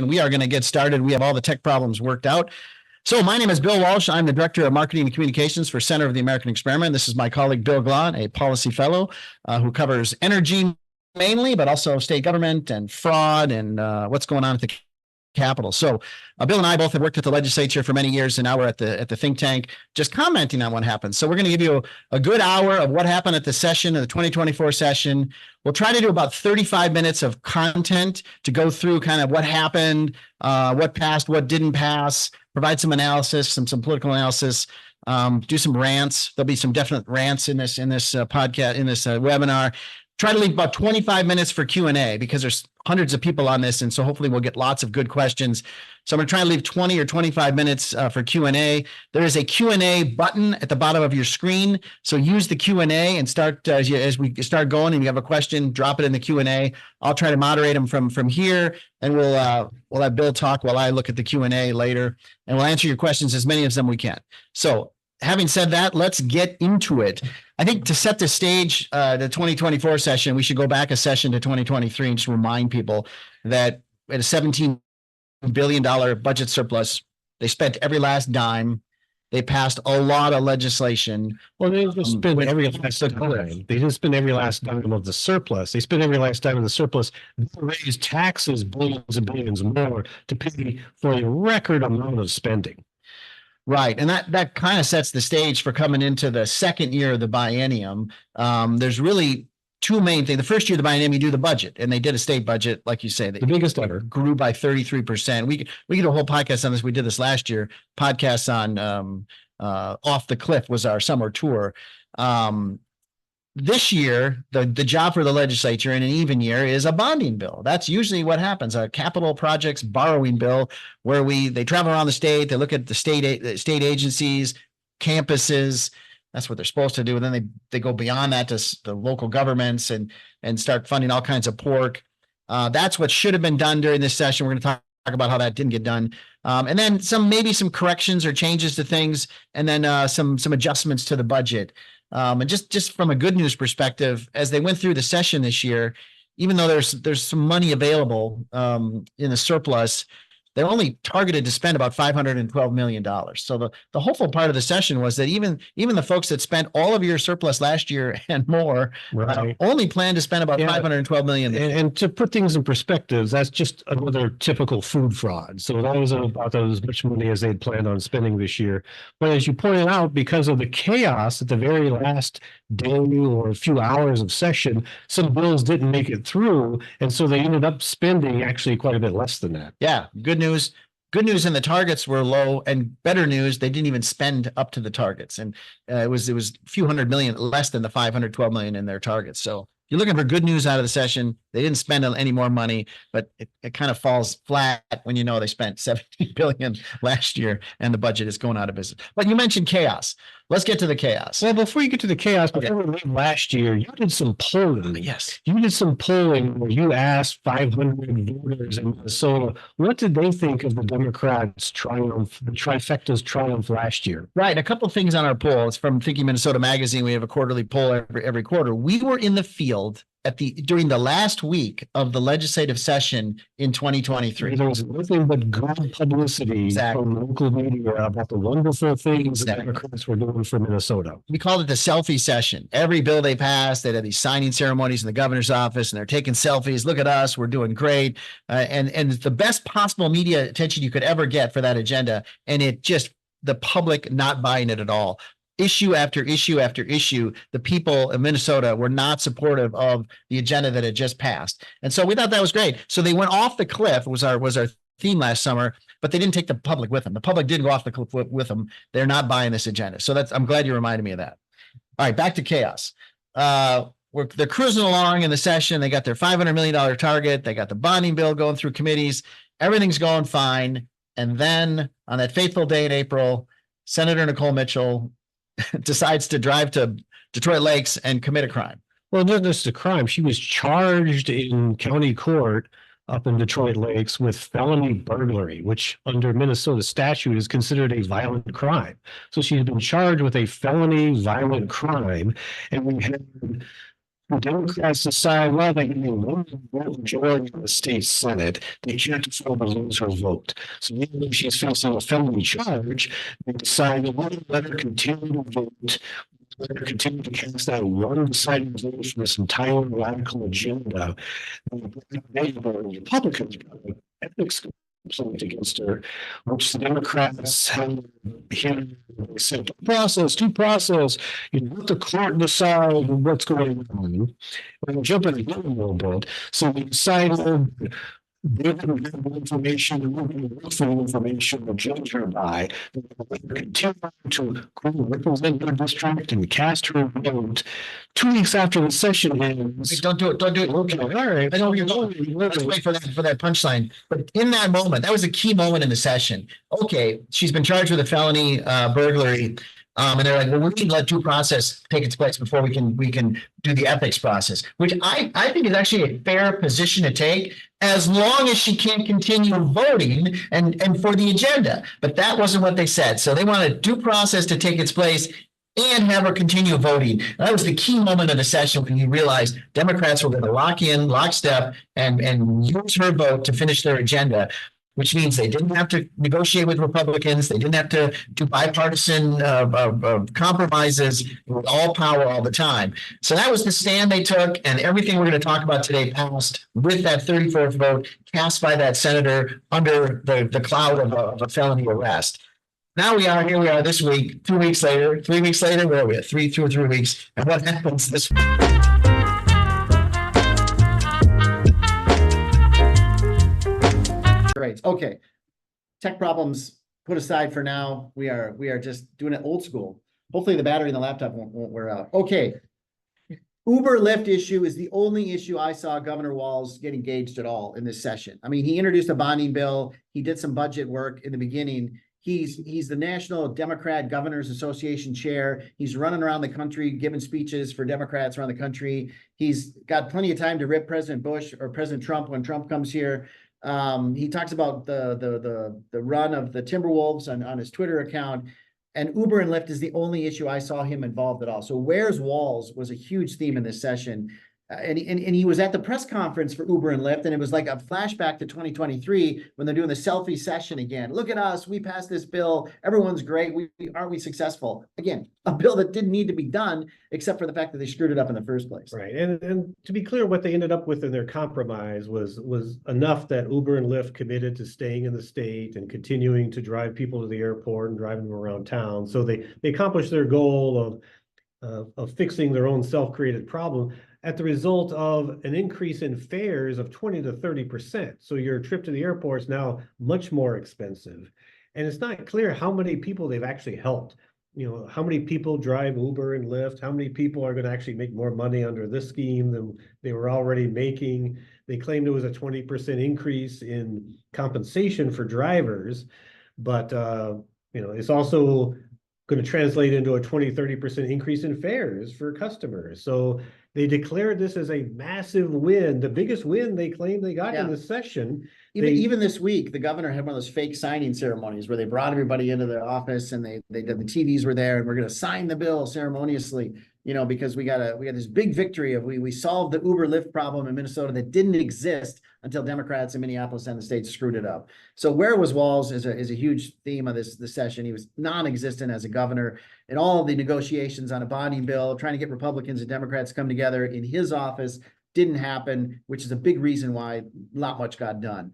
we are going to get started. We have all the tech problems worked out. So my name is Bill Walsh. I'm the Director of Marketing and Communications for Center of the American Experiment. This is my colleague, Bill Glahn, a policy fellow who covers energy mainly, but also state government and fraud and what's going on at the Capitol. So Bill and I both have worked at the legislature for many years, and now we're at the think tank just commenting on what happened. So we're going to give you a good hour of what happened at the session, of the 2024 session. We'll try to do about 35 minutes of content to go through kind of what happened, what passed, what didn't pass, provide some analysis, some political analysis, do some rants. There'll be some definite rants in this podcast, in this webinar. Try to leave about 25 minutes for Q&A because there's hundreds of people on this, and so hopefully we'll get lots of good questions. So I'm going to try to leave 20 or 25 minutes for Q&A. There is a Q&A button at the bottom of your screen, so use the Q&A and start as we start going, and you have a question, drop it in the Q&A. I'll try to moderate them from here, and we'll have Bill talk while I look at the Q&A later, and we'll answer your questions, as many of them we can. So having said that, let's get into it. I think to set the stage, the 2024 session, we should go back a session to 2023 and just remind people that at a $17 billion budget surplus, they spent every last dime. They passed a lot of legislation. Well, they just spent every last dime. They didn't spend every last dime of the surplus. They spent every last dime of the surplus. They raised taxes, billions and billions more to pay for a record amount of spending. Right. And that kind of sets the stage for coming into the second year of the biennium. There's really two main things. The first year of the biennium, you do the budget, and they did a state budget, like you say, the biggest ever, grew by 33%. We could do a whole podcast on this. We did this last year. Podcasts on Off the Cliff was our summer tour. This year, the job for the legislature in an even year is a bonding bill. That's usually what happens, a capital projects borrowing bill, where they travel around the state, they look at the state agencies, campuses. That's what they're supposed to do. And then they go beyond that to the local governments and start funding all kinds of pork. That's what should have been done during this session. We're going to talk about how that didn't get done. And then maybe some corrections or changes to things, and then some adjustments to the budget. And just from a good news perspective, as they went through the session this year, even though there's some money available in the surplus, they're only targeted to spend about $512 million. So the hopeful part of the session was that even the folks that spent all of your surplus last year and more only plan to spend about $512 million. And to put things in perspective, that's just another typical food fraud. So that was about as much money as they'd planned on spending this year. But as you pointed out, because of the chaos at the very last day or a few hours of session, some bills didn't make it through. And so they ended up spending actually quite a bit less than that. Yeah. Good news, and the targets were low, and better news, they didn't even spend up to the targets. And it was a few $100 million less than the $512 million in their targets. So you're looking for good news out of the session. They didn't spend any more money, but it kind of falls flat when you know they spent $17 billion last year and the budget is going out of business. But you mentioned chaos. Let's get to the chaos. Well, before you get to the chaos, before we leave last year, you did some polling. Yes. You did some polling where you asked 500 voters in Minnesota, what did they think of the Democrats' triumph, the trifecta's triumph last year? Right. A couple of things on our poll. It's from Thinking Minnesota Magazine. We have a quarterly poll every quarter. We were in the field during the last week of the legislative session in 2023. There was nothing but good publicity from local media about the wonderful things the Democrats were doing for Minnesota. We called it the selfie session. Every bill they passed, they had these signing ceremonies in the governor's office, and they're taking selfies. Look at us, we're doing great. And it's the best possible media attention you could ever get for that agenda. And the public not buying it at all. Issue after issue after issue, the people in Minnesota were not supportive of the agenda that had just passed. And so we thought that was great. So they went off the cliff, was our theme last summer, but they didn't take the public with them. The public did go off the cliff with them. They're not buying this agenda. So I'm glad you reminded me of that. All right, back to chaos. They're cruising along in the session. They got their $500 million target. They got the bonding bill going through committees. Everything's going fine. And then on that fateful day in April, Senator Nicole Mitchell decides to drive to Detroit Lakes and commit a crime. Well, not just a crime. She was charged in county court up in Detroit Lakes with felony burglary, which under Minnesota statute is considered a violent crime. So she's been charged with a felony violent crime. And we had the Democrats decide, well, they can one majority of the state Senate, they can't afford to lose her vote. So even though she's facing a felony charge, they decide to let her continue to vote, let her continue to cast that one deciding vote for this entire radical agenda. And the Republicans ethics complaint against her, which the Democrats have here said due process, you let the court decide what's going on. I'm jumping ahead a little bit. So we decided they didn't have the information, and we're going to look for the information to judge her by. Continue to represent her district and cast her vote 2 weeks after the session ends. Wait, don't do it. Don't do it. Okay, all right. I know where you're going. Let's wait for that punchline. But in that moment, that was a key moment in the session. Okay, she's been charged with a felony burglary. And they're like, well, we need to let due process take its place before we can do the ethics process, which I think is actually a fair position to take, as long as she can't continue voting and for the agenda. But that wasn't what they said. So they wanted due process to take its place and have her continue voting. And that was the key moment of the session when you realized Democrats were going to lock in, lockstep, and use her vote to finish their agenda, which means they didn't have to negotiate with Republicans. They didn't have to do bipartisan compromises with all power all the time. So that was the stand they took, and everything we're going to talk about today passed with that 34th vote cast by that senator under the cloud of a felony arrest. Now here we are this week, 2 weeks later, 3 weeks later, where are we at? 2 or 3 weeks. And what happens this week? Great. Okay. Tech problems put aside for now. We are just doing it old school. Hopefully the battery in the laptop won't wear out. Okay. Uber Lyft issue is the only issue I saw Governor Walsh get engaged at all in this session. I mean, he introduced a bonding bill. He did some budget work in the beginning. He's the National Democrat Governors Association chair. He's running around the country giving speeches for Democrats around the country. He's got plenty of time to rip President Bush or President Trump when Trump comes here. He talks about the run of the Timberwolves on his Twitter account, and Uber and Lyft is the only issue I saw him involved at all. So where's Walls was a huge theme in this session. And he was at the press conference for Uber and Lyft, and it was like a flashback to 2023 when they're doing the selfie session again. Look at us, we passed this bill, everyone's great, aren't we successful? Again, a bill that didn't need to be done, except for the fact that they screwed it up in the first place. Right, and to be clear, what they ended up with in their compromise was enough that Uber and Lyft committed to staying in the state and continuing to drive people to the airport and driving them around town. So they accomplished their goal of fixing their own self-created problem at the result of an increase in fares of 20 to 30%. So your trip to the airport is now much more expensive. And it's not clear how many people they've actually helped. You know, how many people drive Uber and Lyft? How many people are going to actually make more money under this scheme than they were already making? They claimed it was a 20% increase in compensation for drivers, but it's also going to translate into a 20-30% increase in fares for customers. So they declared this as a massive win, the biggest win they claimed they got in the session. Even this week, the governor had one of those fake signing ceremonies where they brought everybody into the office and they did, the TVs were there, and we're going to sign the bill ceremoniously, because we got this big victory of we solved the Uber Lyft problem in Minnesota that didn't exist until Democrats in Minneapolis and the state screwed it up. So where was Walsh is a huge theme of this session. He was non-existent as a governor in all of the negotiations on a bonding bill, trying to get Republicans and Democrats to come together in his office. Didn't happen, which is a big reason why not much got done.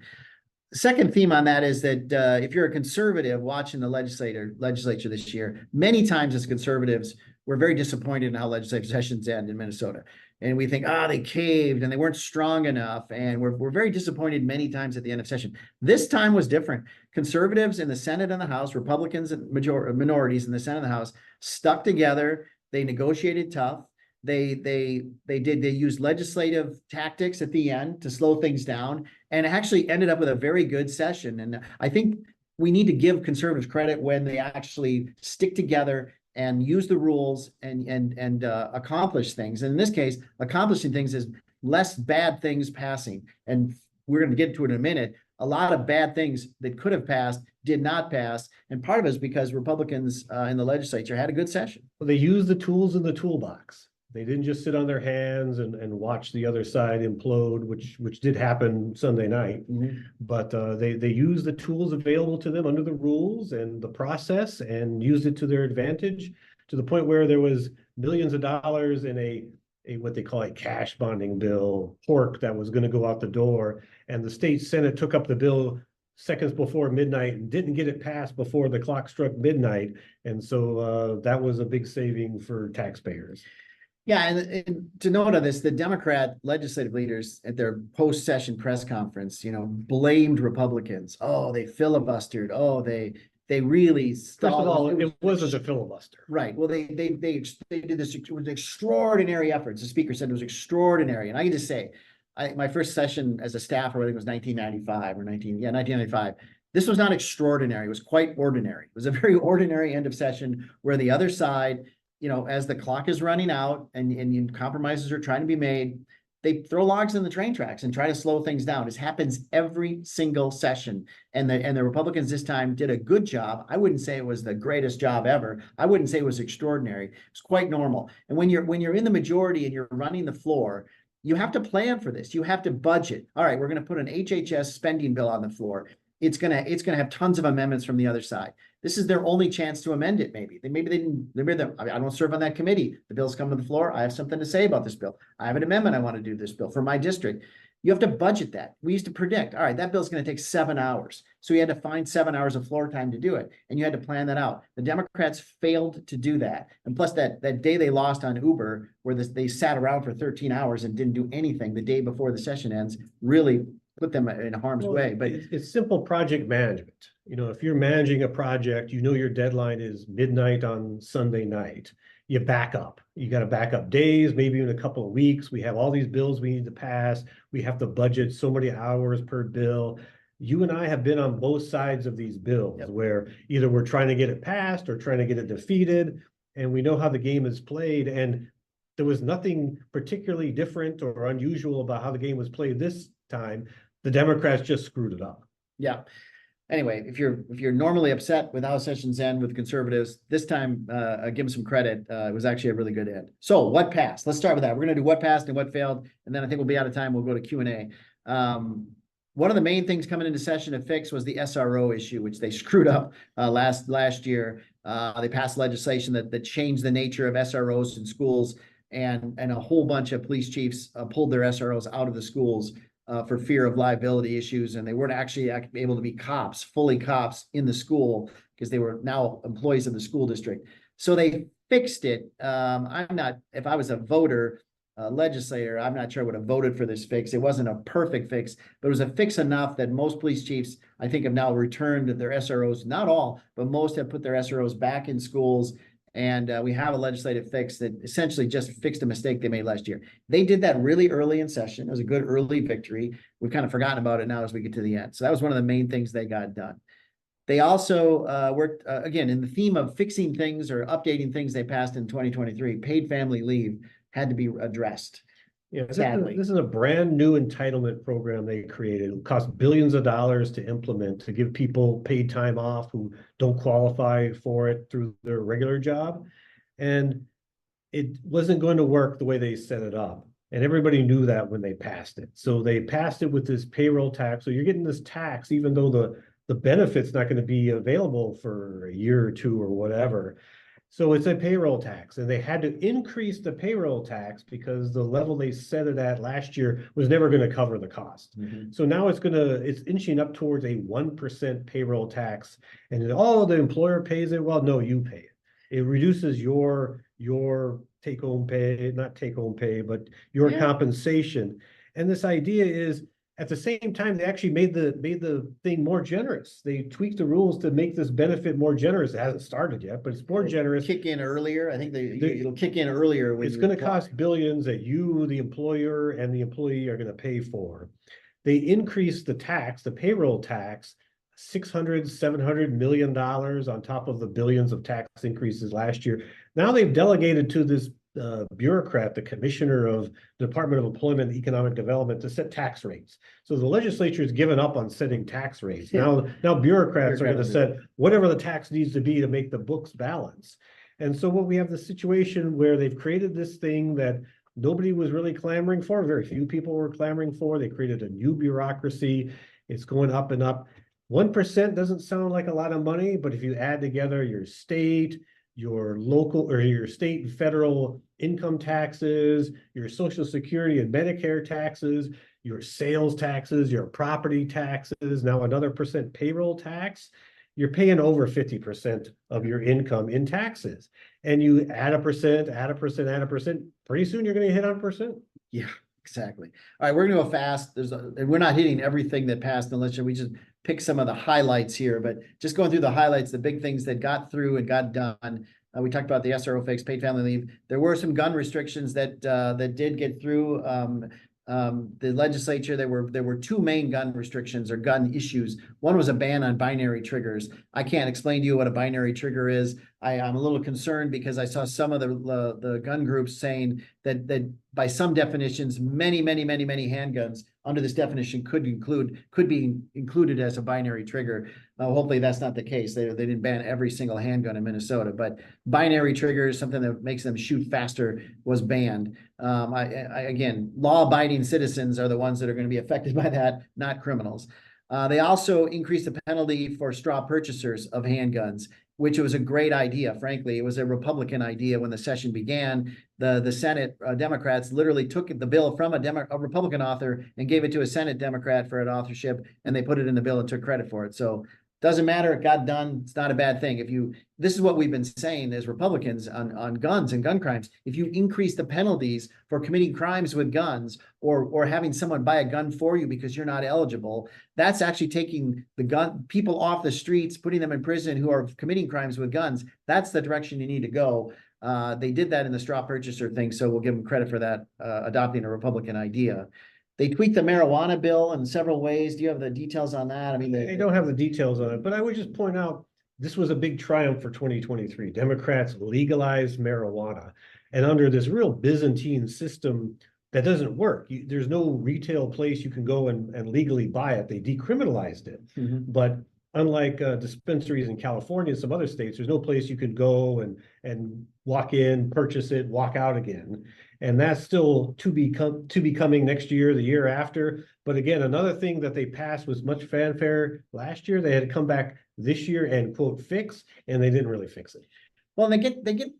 The second theme on that is that if you're a conservative watching the legislature this year, many times as conservatives, we're very disappointed in how legislative sessions end in Minnesota. And we think, they caved and they weren't strong enough. And we're very disappointed many times at the end of session. This time was different. Conservatives in the Senate and the House, Republicans and minorities in the Senate and the House stuck together. They negotiated tough. They used legislative tactics at the end to slow things down, and actually ended up with a very good session. And I think we need to give conservatives credit when they actually stick together and use the rules and accomplish things. And in this case, accomplishing things is less bad things passing. And we're going to get to it in a minute. A lot of bad things that could have passed did not pass. And part of it is because Republicans in the legislature had a good session. Well, they used the tools in the toolbox. They didn't just sit on their hands and watch the other side implode, which did happen Sunday night. But they used the tools available to them under the rules and the process and used it to their advantage, to the point where there was millions of dollars in a what they call a cash bonding bill, pork, that was going to go out the door. And the state Senate took up the bill seconds before midnight and didn't get it passed before the clock struck midnight. And so that was a big saving for taxpayers. Yeah, and to note on this, the Democrat legislative leaders at their post-session press conference, blamed Republicans. Oh, they filibustered. Oh, they really First of all, it wasn't a filibuster. Right. Well, they did this with extraordinary efforts. The speaker said it was extraordinary. And I can just say, my first session as a staffer, I think it was 1995. This was not extraordinary. It was quite ordinary. It was a very ordinary end of session where the other side, as the clock is running out and compromises are trying to be made, they throw logs in the train tracks and try to slow things down. This happens every single session. And the Republicans this time did a good job. I wouldn't say it was the greatest job ever. I wouldn't say it was extraordinary. It's quite normal. And when you're in the majority and you're running the floor, you have to plan for this. You have to budget. All right, we're going to put an HHS spending bill on the floor. It's gonna have tons of amendments from the other side. This is their only chance to amend it. Maybe they didn't. I don't serve on that committee. The bill's come to the floor. I have something to say about this bill. I have an amendment I want to do this bill for my district. You have to budget that. We used to predict, all right, that bill's going to take 7 hours. So you had to find 7 hours of floor time to do it. And you had to plan that out. The Democrats failed to do that. And plus that day they lost on Uber, where they sat around for 13 hours and didn't do anything the day before the session ends, really put them in harm's way. But it's simple project management. If you're managing a project, your deadline is midnight on Sunday night. You back up. You got to back up days, maybe in a couple of weeks. We have all these bills we need to pass. We have to budget so many hours per bill. You and I have been on both sides of these bills, where either we're trying to get it passed or trying to get it defeated, and we know how the game is played. And there was nothing particularly different or unusual about how the game was played this time. The Democrats just screwed it up. Yeah. Anyway, if you're normally upset with how sessions end with conservatives, this time, give them some credit. It was actually a really good end. So what passed? Let's start with that. We're going to do what passed and what failed, and then I think we'll be out of time. We'll go to Q&A. One of the main things coming into session to fix was the SRO issue, which they screwed up last year. They passed legislation that changed the nature of SROs in schools, and a whole bunch of police chiefs pulled their SROs out of the schools for fear of liability issues, and they weren't actually able to be fully cops in the school, because they were now employees of the school district. So they fixed it. If I was a voter, legislator, I'm not sure I would have voted for this fix. It wasn't a perfect fix, but it was a fix enough that most police chiefs, I think, have now returned their SROs. Not all, but most have put their SROs back in schools. And we have a legislative fix that essentially just fixed a mistake they made last year. They did that really early in session. It was a good early victory. We've kind of forgotten about it now as we get to the end. So that was one of the main things they got done. They also worked, again, in the theme of fixing things or updating things they passed in 2023, paid family leave had to be addressed. Yeah, this is a brand new entitlement program they created. It cost billions of dollars to implement, to give people paid time off who don't qualify for it through their regular job. And it wasn't going to work the way they set it up. And everybody knew that when they passed it. So they passed it with this payroll tax. So you're getting this tax, even though the benefit's not going to be available for a year or two or whatever. So it's a payroll tax, and they had to increase the payroll tax because the level they set it at last year was never going to cover the cost. So now it's inching up towards a 1% payroll tax, and the employer pays it. Well, no, you pay it. It reduces your take-home pay, not take-home pay, but your compensation. And this idea is, at the same time, they actually made the thing more generous. They tweaked the rules to make this benefit more generous. It hasn't started yet, but it's more generous. Kick in earlier. I think it'll kick in earlier. It's going to cost billions that you, the employer, and the employee are going to pay for. They increased the tax, the payroll tax, $600–700 million on top of the billions of tax increases last year. Now they've delegated to this bureaucrat, the commissioner of the Department of Employment and Economic Development, to set tax rates. So the legislature has given up on setting tax rates. Now bureaucrats are going to set whatever the tax needs to be to make the books balance. And so what we have the situation where they've created this thing that nobody was really clamoring for, very few people were clamoring for. They created a new bureaucracy. It's going up and up. 1% doesn't sound like a lot of money, but if you add together your state, your local or your state and federal income taxes, your Social Security and Medicare taxes, your sales taxes, your property taxes, now another percent payroll tax, you're paying over 50% of your income in taxes. And you add a percent, add a percent, add a percent, pretty soon you're going to hit 100%. Yeah, exactly. All right, we're gonna go fast. And we're not hitting everything that passed unless we just pick some of the highlights here, but just going through the highlights, the big things that got through and got done. We talked about the SRO fix, paid family leave. There were some gun restrictions that did get through. The legislature, there were two main gun restrictions or gun issues. One was a ban on binary triggers. I can't explain to you what a binary trigger is. I'm a little concerned because I saw some of the gun groups saying that by some definitions, many handguns under this definition could be included as a binary trigger. Hopefully that's not the case. They didn't ban every single handgun in Minnesota, but binary triggers, something that makes them shoot faster, was banned. Again, law-abiding citizens are the ones that are going to be affected by that, not criminals. They also increased the penalty for straw purchasers of handguns, which was a great idea. Frankly, it was a Republican idea when the session began. The Senate Democrats literally took the bill from a Republican author and gave it to a Senate Democrat for an authorship, and they put it in the bill and took credit for it. So doesn't matter, it got done. It's not a bad thing. This is what we've been saying as Republicans on guns and gun crimes. If you increase the penalties for committing crimes with guns or having someone buy a gun for you because you're not eligible, that's actually taking the gun people off the streets, putting them in prison who are committing crimes with guns. That's the direction you need to go. They did that in the straw purchaser thing, so we'll give them credit for that, adopting a Republican idea. They tweaked the marijuana bill in several ways. Do you have the details on that? I mean, I don't have the details on it, but I would just point out this was a big triumph for 2023. Democrats legalized marijuana, and under this real Byzantine system that doesn't work. There's no retail place you can go and legally buy it. They decriminalized it, but unlike dispensaries in California and some other states, there's no place you could go and walk in, purchase it, walk out again. And that's still to be coming next year, the year after. But again, another thing that they passed was much fanfare last year. They had to come back this year and quote fix, and they didn't really fix it. Well, they get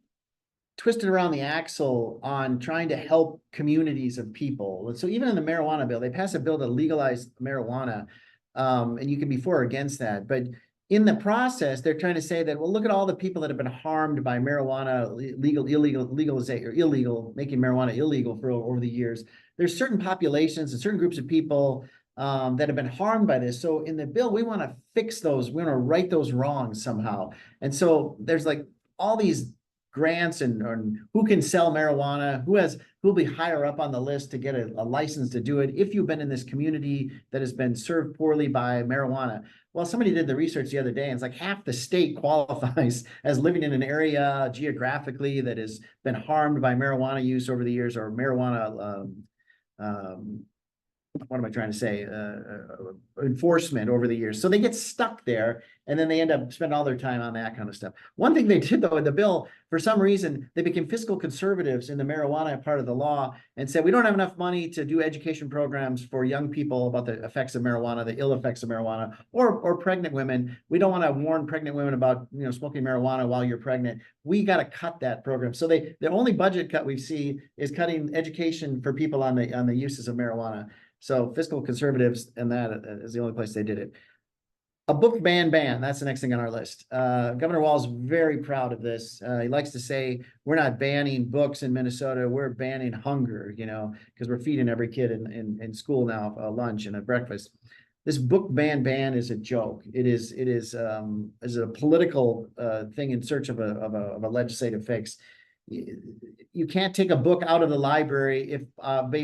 twisted around the axle on trying to help communities of people. So even in the marijuana bill, they passed a bill to legalize marijuana, and you can be for or against that. But in the process, they're trying to say that, well, look at all the people that have been harmed by marijuana, illegal, making marijuana illegal for over the years. There's certain populations and certain groups of people that have been harmed by this. So in the bill, we want to fix those. We want to right those wrongs somehow. And so there's like all these grants and who can sell marijuana, who'll be higher up on the list to get a license to do it if you've been in this community that has been served poorly by marijuana. Well, somebody did the research the other day, and it's like half the state qualifies as living in an area geographically that has been harmed by marijuana use over the years, or marijuana what am I trying to say? Enforcement over the years. So they get stuck there, and then they end up spending all their time on that kind of stuff. One thing they did, though, in the bill, for some reason, they became fiscal conservatives in the marijuana part of the law and said, we don't have enough money to do education programs for young people about the effects of marijuana, the ill effects of marijuana, or pregnant women. We don't want to warn pregnant women about, smoking marijuana while you're pregnant. We got to cut that program. So the only budget cut we see is cutting education for people on the uses of marijuana. So fiscal conservatives, and that is the only place they did it. A book ban. That's the next thing on our list. Governor Walsh is very proud of this. He likes to say, we're not banning books in Minnesota. We're banning hunger, because we're feeding every kid in school now lunch and at breakfast. This book ban is a joke. It is a political thing in search of a legislative fix. You can't take a book out of the library if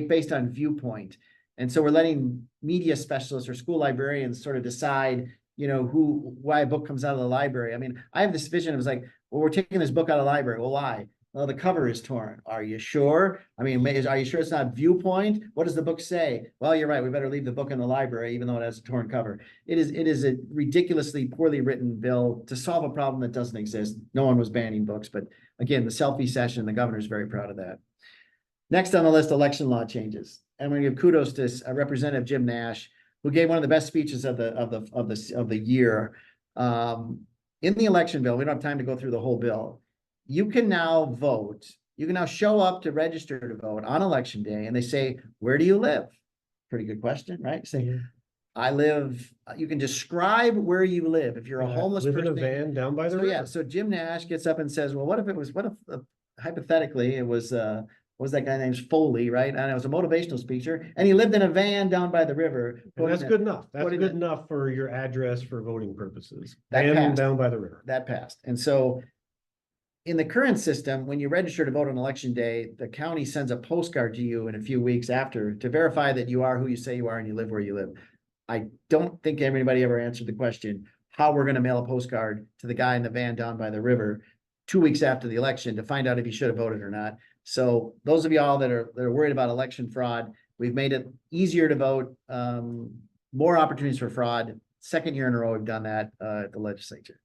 based on viewpoint. And so we're letting media specialists or school librarians sort of decide, why a book comes out of the library. I mean, I have this vision. It was like, well, we're taking this book out of the library. Well, why? Well, the cover is torn. Are you sure? I mean, are you sure it's not Viewpoint? What does the book say? Well, you're right. We better leave the book in the library, even though it has a torn cover. It is a ridiculously poorly written bill to solve a problem that doesn't exist. No one was banning books, but again, the selfie session, the governor's very proud of that. Next on the list, election law changes. And I'm going to give kudos to Representative Jim Nash, who gave one of the best speeches of the year. In the election bill, we don't have time to go through the whole bill. You can now vote. You can now show up to register to vote on election day, and they say, "Where do you live?" Pretty good question, right? Say, "I live." You can describe where you live. If you're a homeless live person, in a van down by the river. yeah. So Jim Nash gets up and says, "Well, what if hypothetically it was what was that guy named Foley, right? And it was a motivational speaker, and he lived in a van down by the river." And that's good enough. That's good enough for your address for voting purposes. That passed. Down by the river. That passed. And so in the current system, when you register to vote on election day, the county sends a postcard to you in a few weeks after to verify that you are who you say you are and you live where you live. I don't think anybody ever answered the question how we're going to mail a postcard to the guy in the van down by the river 2 weeks after the election to find out if he should have voted or not. So those of y'all that are worried about election fraud, we've made it easier to vote, more opportunities for fraud. Second year in a row we've done that at the legislature.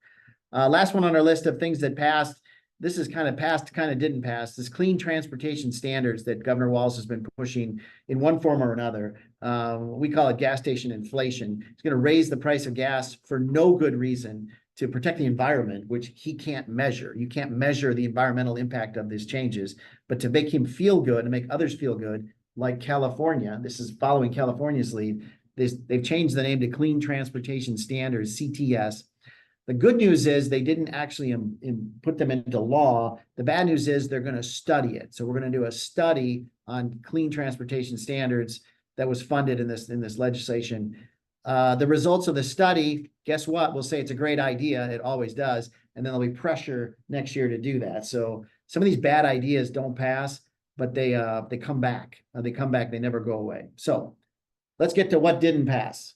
Last one on our list of things that passed. This is kind of passed, kind of didn't pass. This clean transportation standards that Governor Walsh has been pushing in one form or another. We call it gas station inflation. It's going to raise the price of gas for no good reason to protect the environment, which he can't measure. You can't measure the environmental impact of these changes, but to make him feel good and make others feel good, like California, this is following California's lead. They've changed the name to Clean Transportation Standards, CTS. The good news is they didn't actually put them into law. The bad news is they're going to study it. So we're going to do a study on clean transportation standards that was funded in this legislation. The results of the study, guess what? We'll say it's a great idea. It always does. And then there'll be pressure next year to do that. So some of these bad ideas don't pass, but they come back. They come back. They never go away. So let's get to what didn't pass.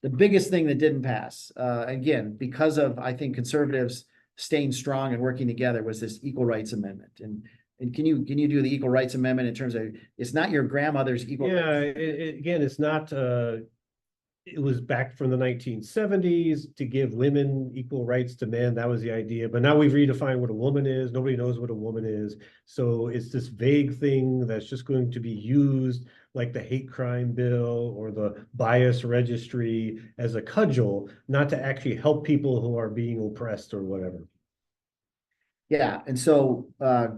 The biggest thing that didn't pass, again, because of, I think, conservatives staying strong and working together, was this Equal Rights Amendment. And can you do the Equal Rights Amendment in terms of, it's not your grandmother's equal rights? Again, it's not, it was back from the 1970s to give women equal rights to men. That was the idea. But now we've redefined what a woman is. Nobody knows what a woman is. So it's this vague thing that's just going to be used like the hate crime bill or the bias registry as a cudgel, not to actually help people who are being oppressed or whatever. Yeah, and so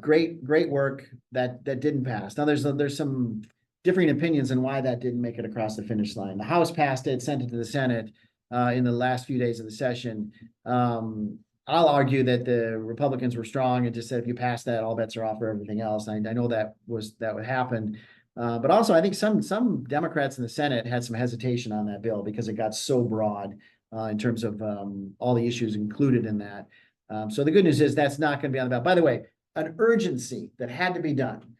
great work that didn't pass. Now there's some differing opinions on why that didn't make it across the finish line. The House passed it, sent it to the Senate in the last few days of the session. I'll argue that the Republicans were strong and just said if you pass that, all bets are off for everything else. I know that would happen. But also, I think some Democrats in the Senate had some hesitation on that bill because it got so broad in terms of all the issues included in that. So the good news is that's not going to be on the ballot. By the way, an urgency that had to be done,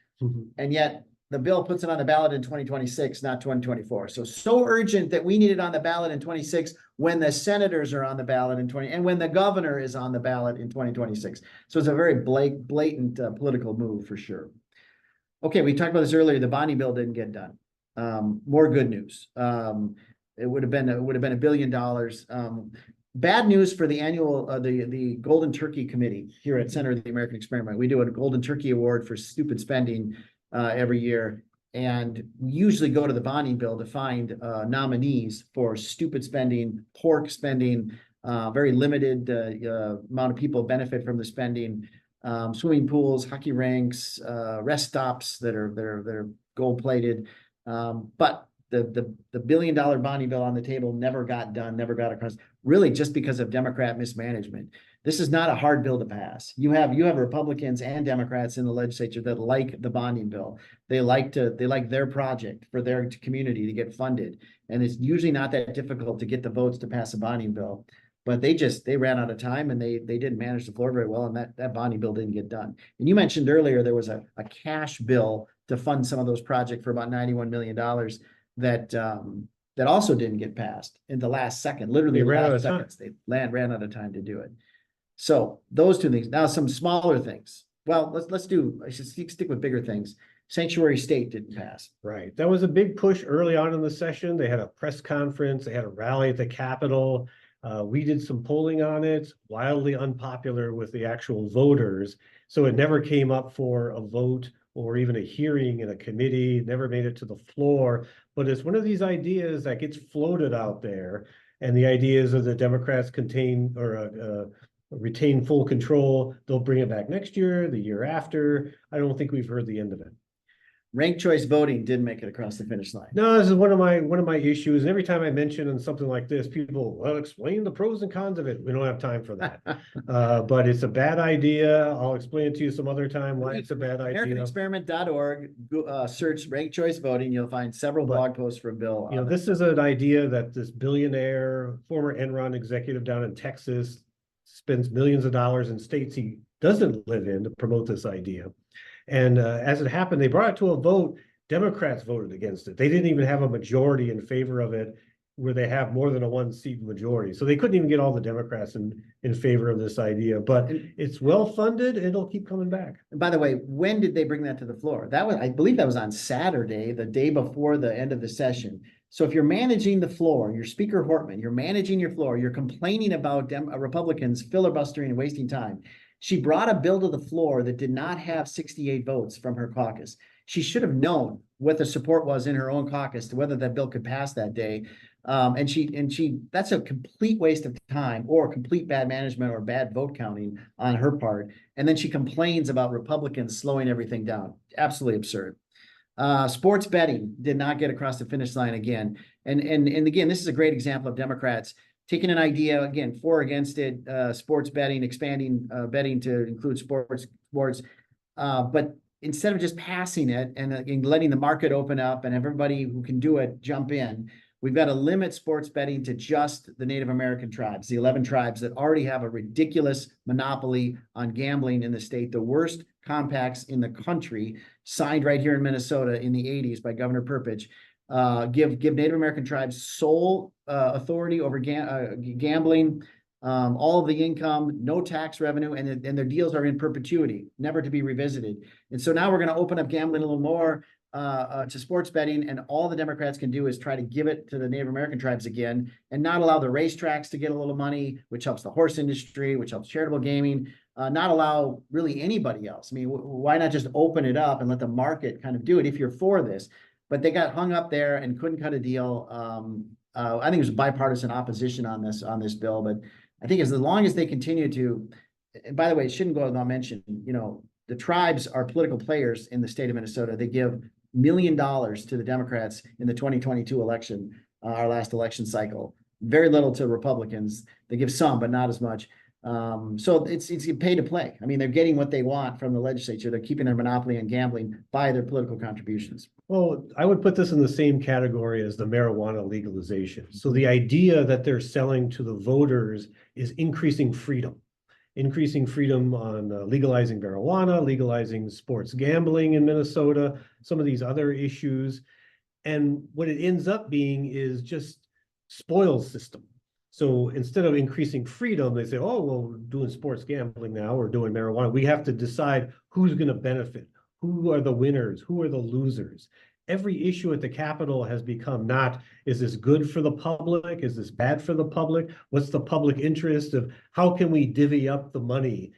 and yet the bill puts it on the ballot in 2026, not 2024. So urgent that we need it on the ballot in 26 when the senators are on the ballot in 20 and when the governor is on the ballot in 2026. So it's a very blatant political move for sure. Okay, we talked about this earlier. The bonding bill didn't get done. More good news. It would have been $1 billion. Bad news for the annual the Golden Turkey Committee here at Center of the American Experiment. We do a Golden Turkey Award for stupid spending every year, and we usually go to the bonding bill to find nominees for stupid spending, pork spending. Very limited amount of people benefit from the spending. Swimming pools, hockey rinks, rest stops that are gold plated. But the $1 billion bonding bill on the table never got done, never got across, really just because of Democrat mismanagement. This is not a hard bill to pass. You have Republicans and Democrats in the legislature that like the bonding bill. They like their project for their community to get funded. And it's usually not that difficult to get the votes to pass a bonding bill. But they ran out of time and they didn't manage the floor very well, and that bonding bill didn't get done. And you mentioned earlier there was a cash bill to fund some of those projects for about $91 million that also didn't get passed in the last second. Literally, ran out of seconds. They ran out of time to do it. So those two things. Now some smaller things. well, I should stick with bigger things. Sanctuary state didn't pass. Right. That was a big push early on in the session. They had a press conference, they had a rally at the Capitol. We did some polling on it, wildly unpopular with the actual voters. So it never came up for a vote or even a hearing in a committee, never made it to the floor. But it's one of these ideas that gets floated out there. And the idea is that the Democrats retain full control. They'll bring it back next year, the year after. I don't think we've heard the end of it. Ranked choice voting did make it across the finish line. No, this is one of my issues. And every time I mention on something like this, people, well, explain the pros and cons of it. We don't have time for that. But it's a bad idea. I'll explain it to you some other time why it's a bad idea. AmericanExperiment.org, search ranked choice voting. You'll find several blog posts from Bill. You know, this is an idea that this billionaire, former Enron executive down in Texas spends millions of dollars in states he doesn't live in to promote this idea. And as it happened, they brought it to a vote. Democrats voted against it. They didn't even have a majority in favor of it, where they have more than a 1-seat majority. So they couldn't even get all the Democrats in favor of this idea. But it's well funded. It'll keep coming back. And by the way, when did they bring that to the floor? That was, I believe that was on Saturday, the day before the end of the session. So if you're managing the floor, you're Speaker Hortman, you're managing your floor, you're complaining about Republicans filibustering and wasting time. She brought a bill to the floor that did not have 68 votes from her caucus. She should have known what the support was in her own caucus to whether that bill could pass that day. That's a complete waste of time or complete bad management or bad vote counting on her part. And then she complains about Republicans slowing everything down. Absolutely absurd. Sports betting did not get across the finish line again. And again, this is a great example of Democrats taking an idea, again, for or against it, sports betting, expanding betting to include sports. But instead of just passing it and letting the market open up and everybody who can do it jump in, we've got to limit sports betting to just the Native American tribes, the 11 tribes that already have a ridiculous monopoly on gambling in the state, the worst compacts in the country, signed right here in Minnesota in the 80s by Governor Perpich. Give Native American tribes sole authority over gambling, all of the income, no tax revenue, and their deals are in perpetuity, never to be revisited. And so now we're going to open up gambling a little more to sports betting, and all the Democrats can do is try to give it to the Native American tribes again and not allow the racetracks to get a little money, which helps the horse industry, which helps charitable gaming, not allow really anybody else. I mean, why not just open it up and let the market kind of do it if you're for this? But they got hung up there and couldn't cut a deal. I think it was bipartisan opposition on this bill, but I think as long as they continue to, and by the way, it shouldn't go without mention, you know, the tribes are political players in the state of Minnesota. They give $1 million to the Democrats in the 2022 election, our last election cycle. Very little to Republicans. They give some, but not as much. So it's pay to play. I mean, they're getting what they want from the legislature. They're keeping their monopoly on gambling by their political contributions. Well, I would put this in the same category as the marijuana legalization. So the idea that they're selling to the voters is increasing freedom on legalizing marijuana, legalizing sports gambling in Minnesota, some of these other issues. And what it ends up being is just spoils system. So instead of increasing freedom, they say, oh, well, we're doing sports gambling now, or doing marijuana. We have to decide who's going to benefit. Who are the winners? Who are the losers? Every issue at the Capitol has become not, is this good for the public? Is this bad for the public? What's the public interest of how can we divvy up the money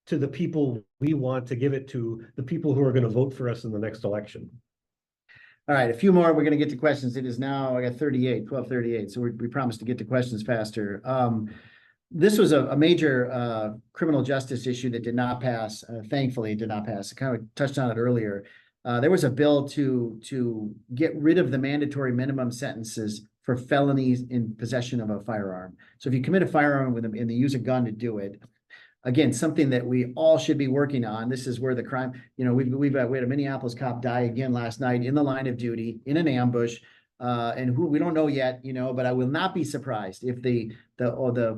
to the people we want to give it to, the people who are going to vote for us in the next election? All right, a few more. We're going to get to questions. It is now, I got 12:38. So we promised to get to questions faster. This was a major criminal justice issue that did not pass. Thankfully, it did not pass. I kind of touched on it earlier. There was a bill to get rid of the mandatory minimum sentences for felonies in possession of a firearm. So if you commit a firearm and they use a gun to do it, again, something that we all should be working on. This is where the crime, you know, we had a Minneapolis cop die again last night in the line of duty in an ambush, and who we don't know yet, you know, but I will not be surprised if the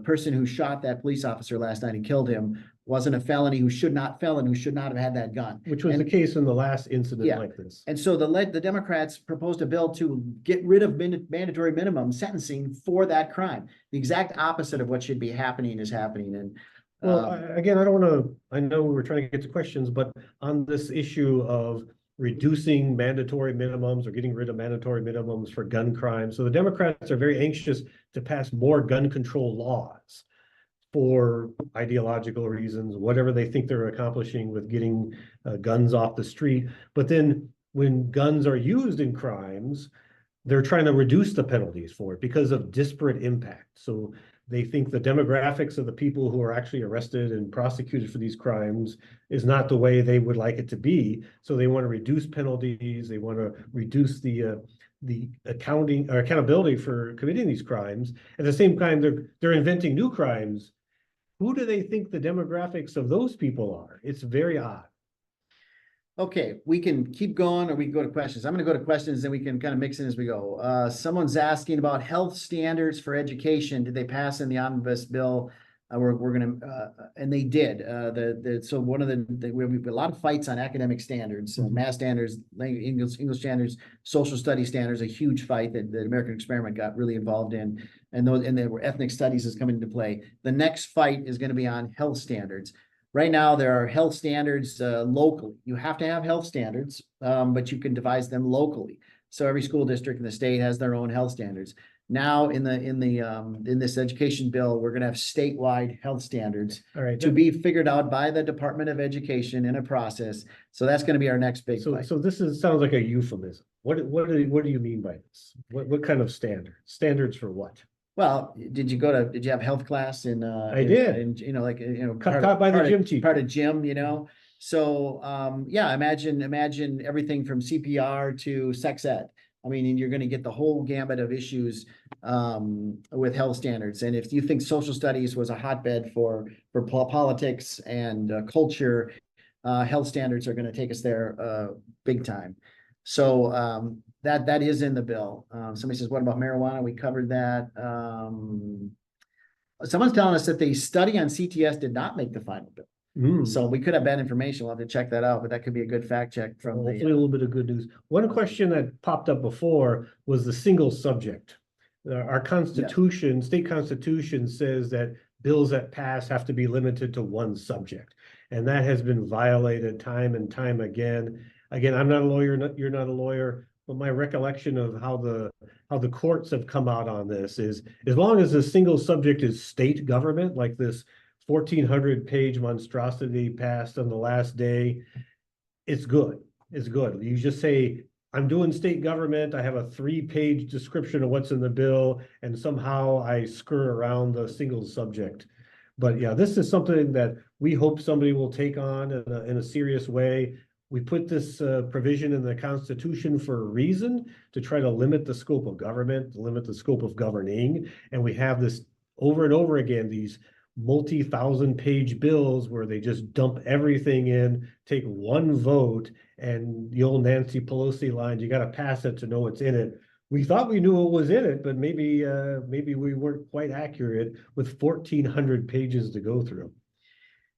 person who shot that police officer last night and killed him wasn't a felon who should not have had that gun. Which was the case in the last incident like this. And so the Democrats proposed a bill to get rid of mandatory minimum sentencing for that crime. The exact opposite of what should be happening is happening. And Well, again, I don't want to, I know we were trying to get to questions, but on this issue of reducing mandatory minimums or getting rid of mandatory minimums for gun crime. So the Democrats are very anxious to pass more gun control laws for ideological reasons, whatever they think they're accomplishing with getting guns off the street. But then when guns are used in crimes, they're trying to reduce the penalties for it because of disparate impact. So they think the demographics of the people who are actually arrested and prosecuted for these crimes is not the way they would like it to be. So they want to reduce penalties. They want to reduce the accounting or accountability for committing these crimes. At the same time, they're inventing new crimes. Who do they think the demographics of those people are? It's very odd. Okay, we can keep going or we can go to questions. I'm going to go to questions, then we can kind of mix in as we go. Someone's asking about health standards for education. Did they pass in the omnibus bill? We're going to, and they did. So one of we have a lot of fights on academic standards, math standards, English standards, social studies standards, a huge fight that the American Experiment got really involved in. And there were ethnic studies is coming into play. The next fight is going to be on health standards. Right now, there are health standards locally. You have to have health standards, but you can devise them locally. So every school district in the state has their own health standards. Now, in this education bill, we're going to have statewide health standards to be figured out by the Department of Education in a process. So that's going to be our next big fight. So this sounds like a euphemism. What do you mean by this? What kind of standards? Standards for what? Well, did you have health class in? I did. Caught by the gym teacher. Part of gym, So, yeah, imagine everything from CPR to sex ed. I mean, and you're going to get the whole gamut of issues with health standards. And if you think social studies was a hotbed for politics and culture, health standards are going to take us there big time. So that is in the bill. Somebody says, what about marijuana? We covered that. Someone's telling us that the study on CTS did not make the final bill. So we could have bad information. We'll have to check that out, but that could be a good fact check from hopefully a little bit of good news. One question that popped up before was the single subject. Our constitution, state constitution says that bills that pass have to be limited to one subject. And that has been violated time and time again. Again, I'm not a lawyer, you're not a lawyer, but my recollection of how the courts have come out on this is, as long as the single subject is state government, like this 1,400-page monstrosity passed on the last day, it's good. It's good. You just say, I'm doing state government. I have a 3-page description of what's in the bill, and somehow I skirt around the single subject. But yeah, this is something that we hope somebody will take on in a serious way. We put this provision in the Constitution for a reason, to try to limit the scope of government, to limit the scope of governing. And we have this over and over again, these multi-thousand-page bills where they just dump everything in, take one vote, and the old Nancy Pelosi line, you got to pass it to know what's in it. We thought we knew what was in it, but maybe we weren't quite accurate with 1,400 pages to go through.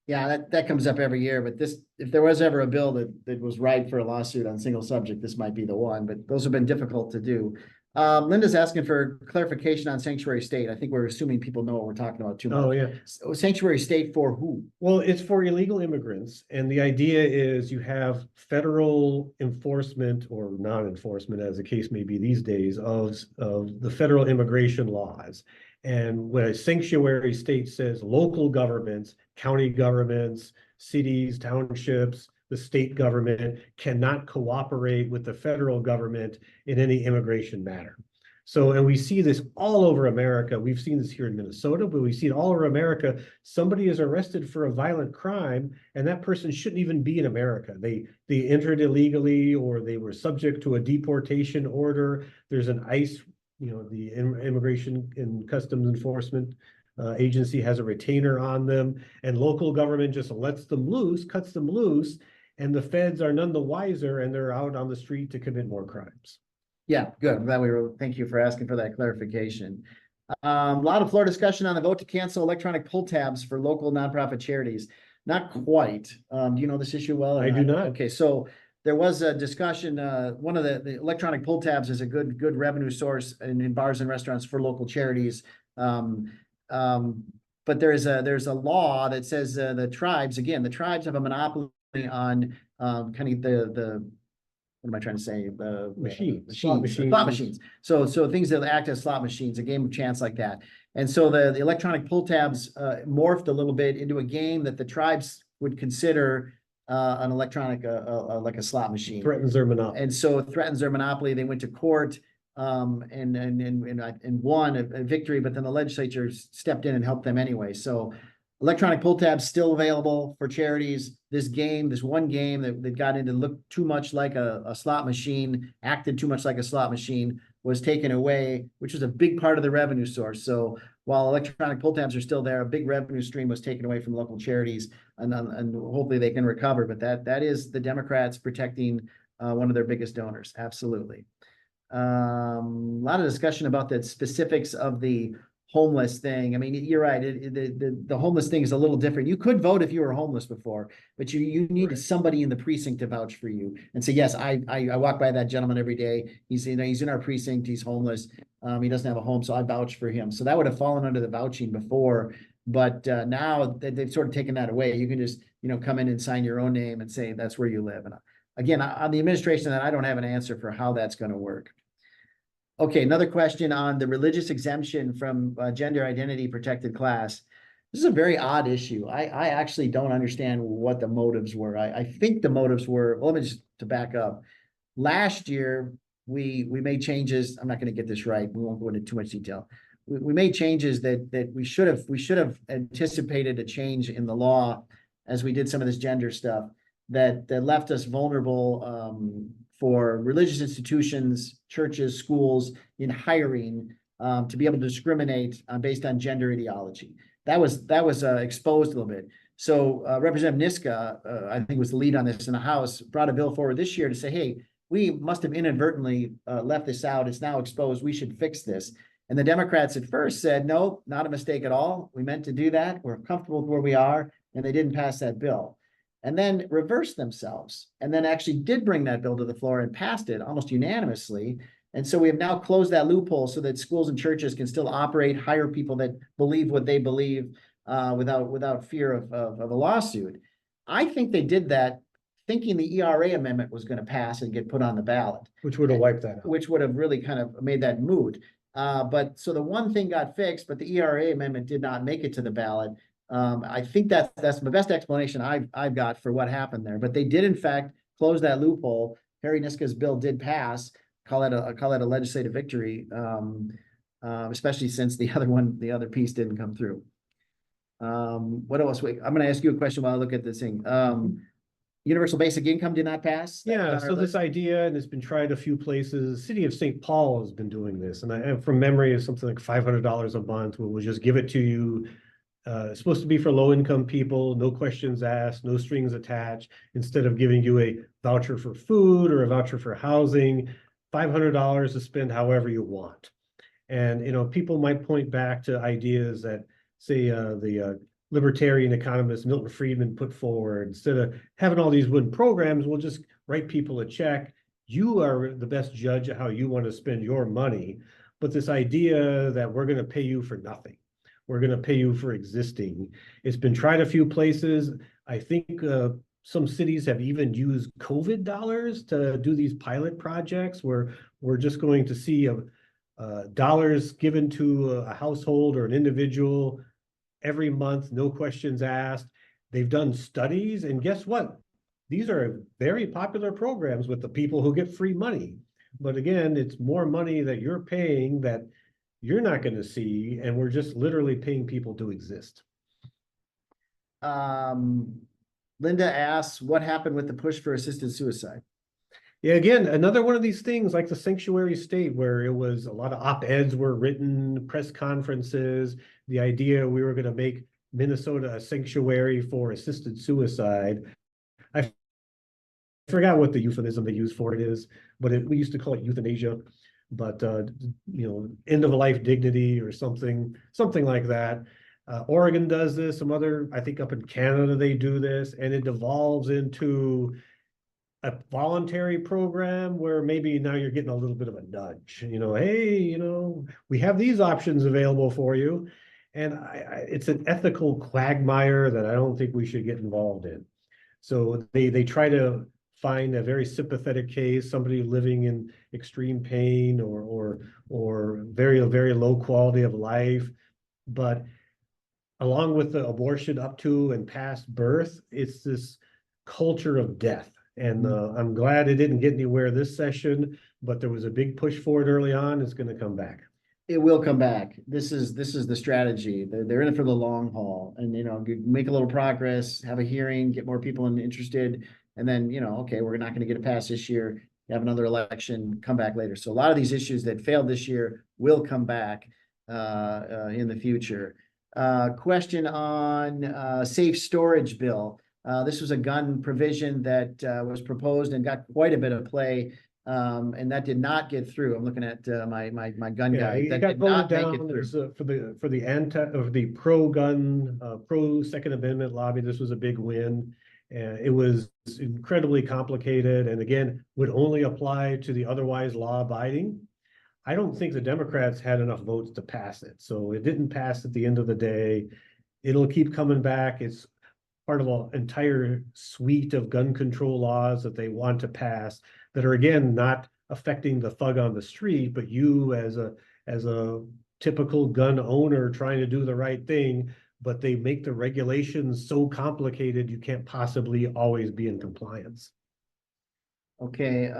Yeah, that comes up every year, but if there was ever a bill that was ripe for a lawsuit on single subject, this might be the one, but those have been difficult to do. Linda's asking for clarification on sanctuary state. I think we're assuming people know what we're talking about too much. Oh, yeah. So sanctuary state for who? Well, it's for illegal immigrants. And the idea is you have federal enforcement or non-enforcement, as the case may be these days, of the federal immigration laws. And when a sanctuary state says local governments, county governments, cities, townships, the state government cannot cooperate with the federal government in any immigration matter. So, and we see this all over America. We've seen this here in Minnesota, but we see it all over America. Somebody is arrested for a violent crime, and that person shouldn't even be in America. They entered illegally, or they were subject to a deportation order. There's an ICE, the Immigration and Customs Enforcement agency has a retainer on them, and local government just lets them loose, cuts them loose, and the feds are none the wiser, and they're out on the street to commit more crimes. Yeah, good. I'm glad thank you for asking for that clarification. A lot of floor discussion on the vote to cancel electronic pull tabs for local nonprofit charities. Not quite. Do you know this issue well? I do not. Okay, so there was a discussion. One of the electronic pull tabs is a good revenue source in bars and restaurants for local charities. but there's a law that says the tribes have a monopoly on kind of the what am I trying to say? Slot machines. So things that act as slot machines, a game of chance like that. And so the electronic pull tabs morphed a little bit into a game that the tribes would consider an electronic like a slot machine. Threatens their monopoly. And so it threatens their monopoly. They went to court and won a victory, but then the legislature stepped in and helped them anyway. So electronic pull tabs still available for charities. This one game that got into look too much like a slot machine, acted too much like a slot machine, was taken away, which was a big part of the revenue source. So while electronic pull tabs are still there, a big revenue stream was taken away from local charities, and hopefully they can recover. But that is the Democrats protecting one of their biggest donors. Absolutely. A lot of discussion about the specifics of the homeless thing. I mean, you're right. The homeless thing is a little different. You could vote if you were homeless before, but you needed somebody in the precinct to vouch for you and say, yes, I walk by that gentleman every day. He's in our precinct. He's homeless. He doesn't have a home, so I vouch for him. So that would have fallen under the vouching before, but now they've sort of taken that away. You can just come in and sign your own name and say that's where you live. And again, on the administration, that I don't have an answer for how that's going to work. Okay, another question on the religious exemption from gender identity protected class. This is a very odd issue. I actually don't understand what the motives were. I think the motives were, well, let me just to back up. Last year, we made changes. I'm not going to get this right. We won't go into too much detail. We made changes that we should have anticipated a change in the law as we did some of this gender stuff that left us vulnerable for religious institutions, churches, schools in hiring to be able to discriminate based on gender ideology. That was exposed a little bit. So Representative Niska, I think was the lead on this in the House, brought a bill forward this year to say, hey, we must have inadvertently left this out. It's now exposed. We should fix this. And the Democrats at first said, no, not a mistake at all. We meant to do that. We're comfortable with where we are. And they didn't pass that bill. And then reversed themselves and then actually did bring that bill to the floor and passed it almost unanimously. And so we have now closed that loophole so that schools and churches can still operate, hire people that believe what they believe without fear of a lawsuit. I think they did that thinking the ERA amendment was going to pass and get put on the ballot. Which would have wiped that out. Which would have really kind of made that moot. But so the one thing got fixed, but the ERA amendment did not make it to the ballot. I think that's the best explanation I've got for what happened there. But they did in fact close that loophole. Harry Niska's bill did pass. Call it a legislative victory, especially since the other piece didn't come through. What else? Wait, I'm going to ask you a question while I look at this thing. Universal basic income did not pass. Yeah, so this idea, and it's been tried a few places. City of St. Paul has been doing this, and I from memory is something like $500 a month. We'll just give it to you. It's supposed to be for low-income people, no questions asked, no strings attached. Instead of giving you a voucher for food or a voucher for housing, $500 to spend however you want. And people might point back to ideas that say the libertarian economist Milton Friedman put forward. Instead of having all these wooden programs, we'll just write people a check. You are the best judge of how you want to spend your money. But this idea that we're going to pay you for nothing. We're going to pay you for existing. It's been tried a few places. I think some cities have even used COVID dollars to do these pilot projects where we're just going to see dollars given to a household or an individual every month, no questions asked. They've done studies, and guess what? These are very popular programs with the people who get free money. But again, it's more money that you're paying that you're not going to see, and we're just literally paying people to exist. Linda asks, what happened with the push for assisted suicide? Yeah, again, another one of these things like the sanctuary state where it was a lot of op-eds were written, press conferences, the idea we were going to make Minnesota a sanctuary for assisted suicide. I forgot what the euphemism they use for it is, but we used to call it euthanasia. But end of life dignity or something like that. Oregon does this. Some other, I think up in Canada they do this, and it devolves into a voluntary program where maybe now you're getting a little bit of a nudge. Hey, we have these options available for you, And it's an ethical quagmire that I don't think we should get involved in. So they try to find a very sympathetic case, somebody living in extreme pain or very low quality of life. But along with the abortion up to and past birth, it's this culture of death. And I'm glad it didn't get anywhere this session, but there was a big push for it early on. It's going to come back. It will come back. This is the strategy. They're in it for the long haul, and make a little progress, have a hearing, get more people interested, and then okay, we're not going to get it passed this year. Have another election, come back later. So a lot of these issues that failed this year will come back in the future. Question on safe storage bill. This was a gun provision that was proposed and got quite a bit of play. And that did not get through. I'm looking at my gun guy. It That got did not voted make it down through. for the pro-gun, pro-Second Amendment lobby. This was a big win. It was incredibly complicated, and again, would only apply to the otherwise law-abiding. I don't think the Democrats had enough votes to pass it, so it didn't pass at the end of the day. It'll keep coming back. It's part of an entire suite of gun control laws that they want to pass that are, again, not affecting the thug on the street, but you as a typical gun owner trying to do the right thing, but they make the regulations so complicated you can't possibly always be in compliance. Okay,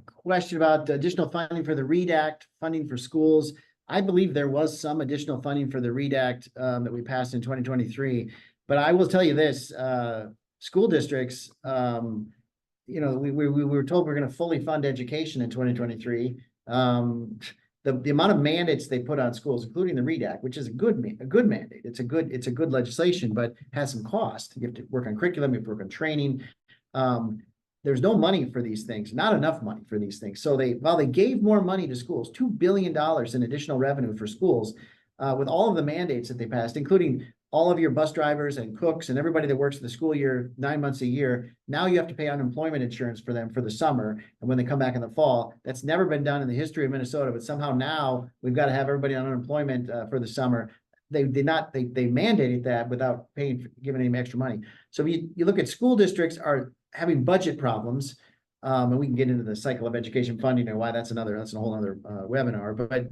question about additional funding for the READ Act, funding for schools. I believe there was some additional funding for the READ Act that we passed in 2023. But I will tell you this, school districts, we were told we're going to fully fund education in 2023. The amount of mandates they put on schools, including the READ Act, which is a good mandate. It's a good legislation, but has some cost. You have to work on curriculum, you have to work on training. There's no money for these things, not enough money for these things. So while they gave more money to schools, $2 billion in additional revenue for schools, with all of the mandates that they passed, including all of your bus drivers and cooks and everybody that works in the school year, 9 months a year, now you have to pay unemployment insurance for them for the summer. And when they come back in the fall, that's never been done in the history of Minnesota, but somehow now we've got to have everybody on unemployment for the summer. They mandated that without giving any extra money. So you look at school districts are having budget problems, and we can get into the cycle of education funding and why that's a whole other webinar, but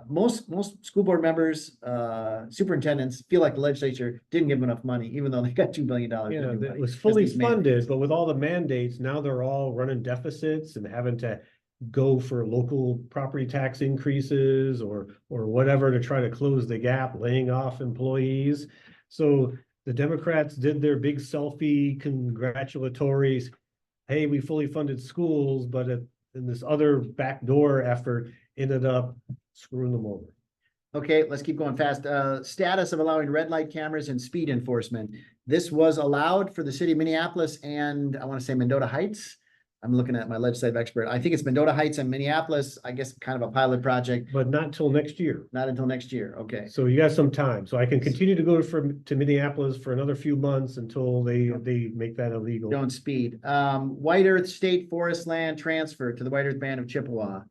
most school board members, superintendents feel like the legislature didn't give them enough money, even though they got $2 billion. Yeah, it was fully funded, but with all the mandates, now they're all running deficits and having to go for local property tax increases or whatever to try to close the gap, laying off employees. So the Democrats did their big selfie congratulatories. Hey, we fully funded schools, but in this other backdoor effort, ended up screwing them over. Okay, let's keep going fast. Status of allowing red light cameras and speed enforcement. This was allowed for the city of Minneapolis and I want to say Mendota Heights. I'm looking at my legislative expert. I think it's Mendota Heights and Minneapolis, I guess kind of a pilot project. But not until next year. Not until next year, okay. So you got some time. So I can continue to go to Minneapolis for another few months until they make that illegal. Don't speed. White Earth State Forest Land transfer to the White Earth Band of Chippewa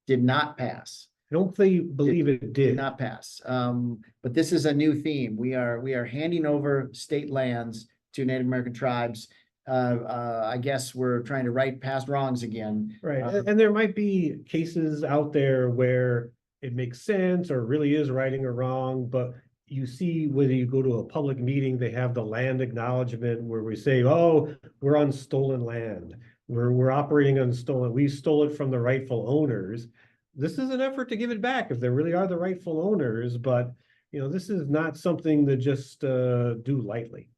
did not pass. I don't believe it did not pass. But this is a new theme. We are handing over state lands to Native American tribes. I guess we're trying to right past wrongs again. Right. And there might be cases out there where it makes sense or really is righting or wrong, but you see whether you go to a public meeting, they have the land acknowledgement where we say, oh, we're on stolen land. We're operating on stolen. We stole it from the rightful owners. This is an effort to give it back if there really are the rightful owners, but this is not something to just do lightly.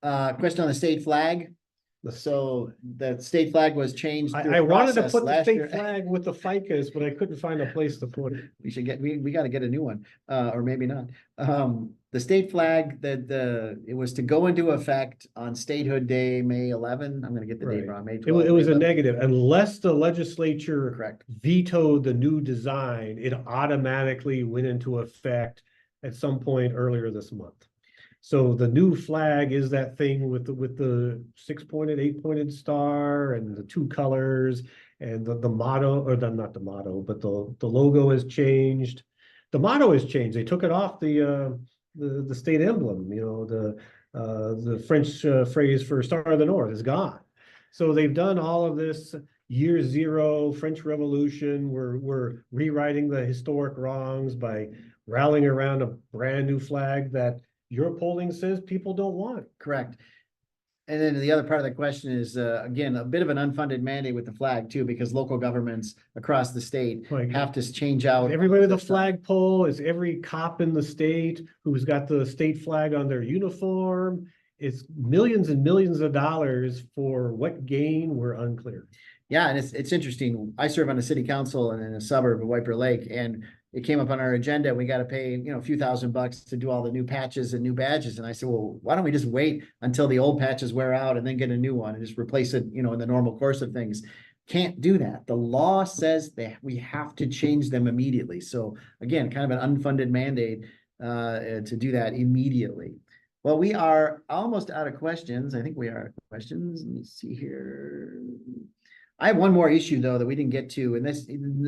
Question on the state flag. So the state flag was changed. I wanted to put the state flag with the ficus, but I couldn't find a place to put it. We got to get a new one, or maybe not. The state flag it was to go into effect on Statehood Day, May 11. I'm going to get the date wrong. May 12. It was a negative unless the legislature correct vetoed the new design. It automatically went into effect at some point earlier this month. So the new flag is that thing with the 6-pointed, 8-pointed star and the 2 colors and the motto, or not the motto, but the logo has changed. The motto has changed. They took it off the state emblem, the French phrase for Star of the North is gone. So they've done all of this year zero, French Revolution. We're rewriting the historic wrongs by rallying around a brand new flag that your polling says people don't want. Correct. And then the other part of the question is, again, a bit of an unfunded mandate with the flag too, because local governments across the state have to change out. Everybody with a flagpole is every cop in the state who's got the state flag on their uniform. It's millions and millions of dollars for what gain, we're unclear. Yeah, and it's interesting. I serve on a city council in a suburb of White Bear Lake, and it came up on our agenda. We got to pay, a few $1,000 to do all the new patches and new badges. And I said, well, why don't we just wait until the old patches wear out and then get a new one and just replace it, in the normal course of things. Can't do that. The law says that we have to change them immediately. So again, kind of an unfunded mandate to do that immediately. Well, we are almost out of questions. I think we are out of questions. Let me see here. I have one more issue though that we didn't get to, and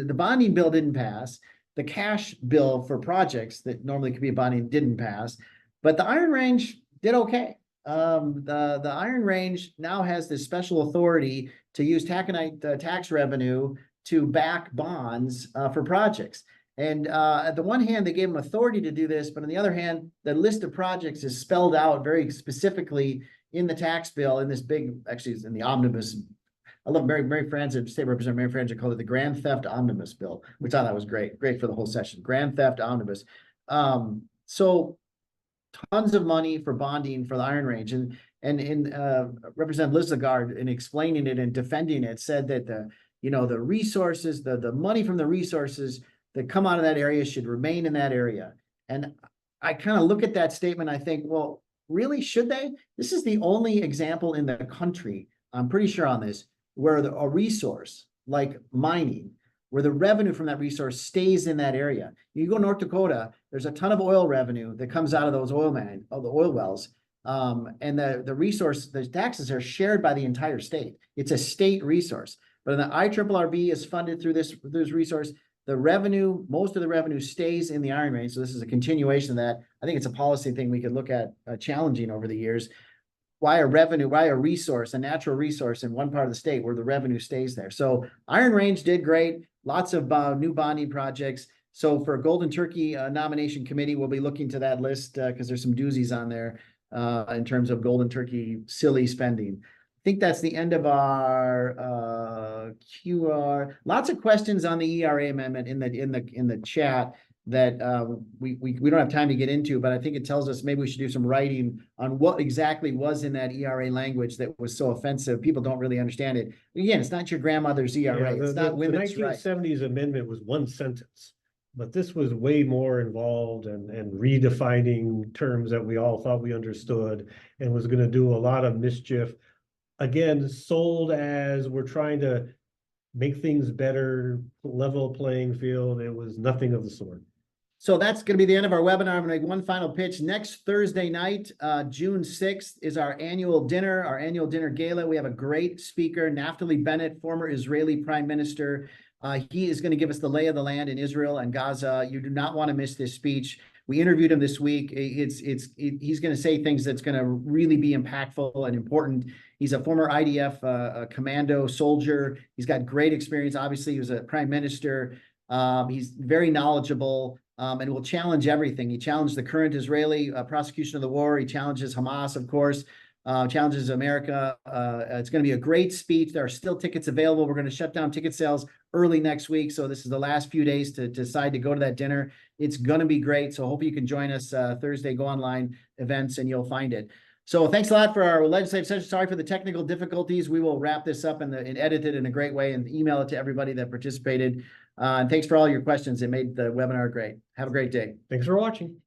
the bonding bill didn't pass. The cash bill for projects that normally could be a bonding didn't pass, but the Iron Range did okay. The Iron Range now has this special authority to use taconite tax revenue to back bonds for projects. And at the one hand, they gave them authority to do this, but on the other hand, the list of projects is spelled out very specifically in the tax bill in this big, actually it's in the omnibus. I love Mary Francis, State Representative Mary Francis called it the Grand Theft Omnibus Bill, which I thought was great for the whole session. Grand Theft Omnibus. So tons of money for bonding for the Iron Range, and Representative Liz Lagarde, in explaining it and defending it, said that the resources, the money from the resources that come out of that area should remain in that area. And I kind of look at that statement. I think, well, really, should they? This is the only example in the country, I'm pretty sure on this, where a resource like mining, where the revenue from that resource stays in that area. You go to North Dakota, there's a ton of oil revenue that comes out of those the oil wells. And the resource, the taxes are shared by the entire state. It's a state resource. But the IRRB is funded through this resource. The revenue, most of the revenue stays in the Iron Range. So this is a continuation of that. I think it's a policy thing we could look at challenging over the years. Why a resource, a natural resource in one part of the state where the revenue stays there. So Iron Range did great. Lots of new bonding projects. So for Golden Turkey nomination committee, we'll be looking to that list because there's some doozies on there in terms of Golden Turkey silly spending. I think that's the end of our QR. Lots of questions on the ERA amendment in the chat that we don't have time to get into, but I think it tells us maybe we should do some writing on what exactly was in that ERA language that was so offensive. People don't really understand it. Again, it's not your grandmother's ERA. Yeah, it's not women's rights. The 1970s amendment was one sentence, but this was way more involved and redefining terms that we all thought we understood and was going to do a lot of mischief. Again, sold as we're trying to make things better, level playing field. It was nothing of the sort. So that's going to be the end of our webinar. I'm going to make one final pitch. Next Thursday night, June 6th, is our annual dinner gala. We have a great speaker, Naftali Bennett, former Israeli Prime Minister. He is going to give us the lay of the land in Israel and Gaza. You do not want to miss this speech. We interviewed him this week. He's going to say things that's going to really be impactful and important. He's a former IDF commando soldier. He's got great experience. Obviously, he was a prime minister. He's very knowledgeable. And will challenge everything. He challenged the current Israeli prosecution of the war. He challenges Hamas, of course, challenges America. It's going to be a great speech. There are still tickets available. We're going to shut down ticket sales early next week. So this is the last few days to decide to go to that dinner. It's going to be great. So hope you can join us Thursday. Go online events and you'll find it. So thanks a lot for our legislative session. Sorry for the technical difficulties. We will wrap this up and edit it in a great way and email it to everybody that participated. And thanks for all your questions. It made the webinar great. Have a great day. Thanks for watching.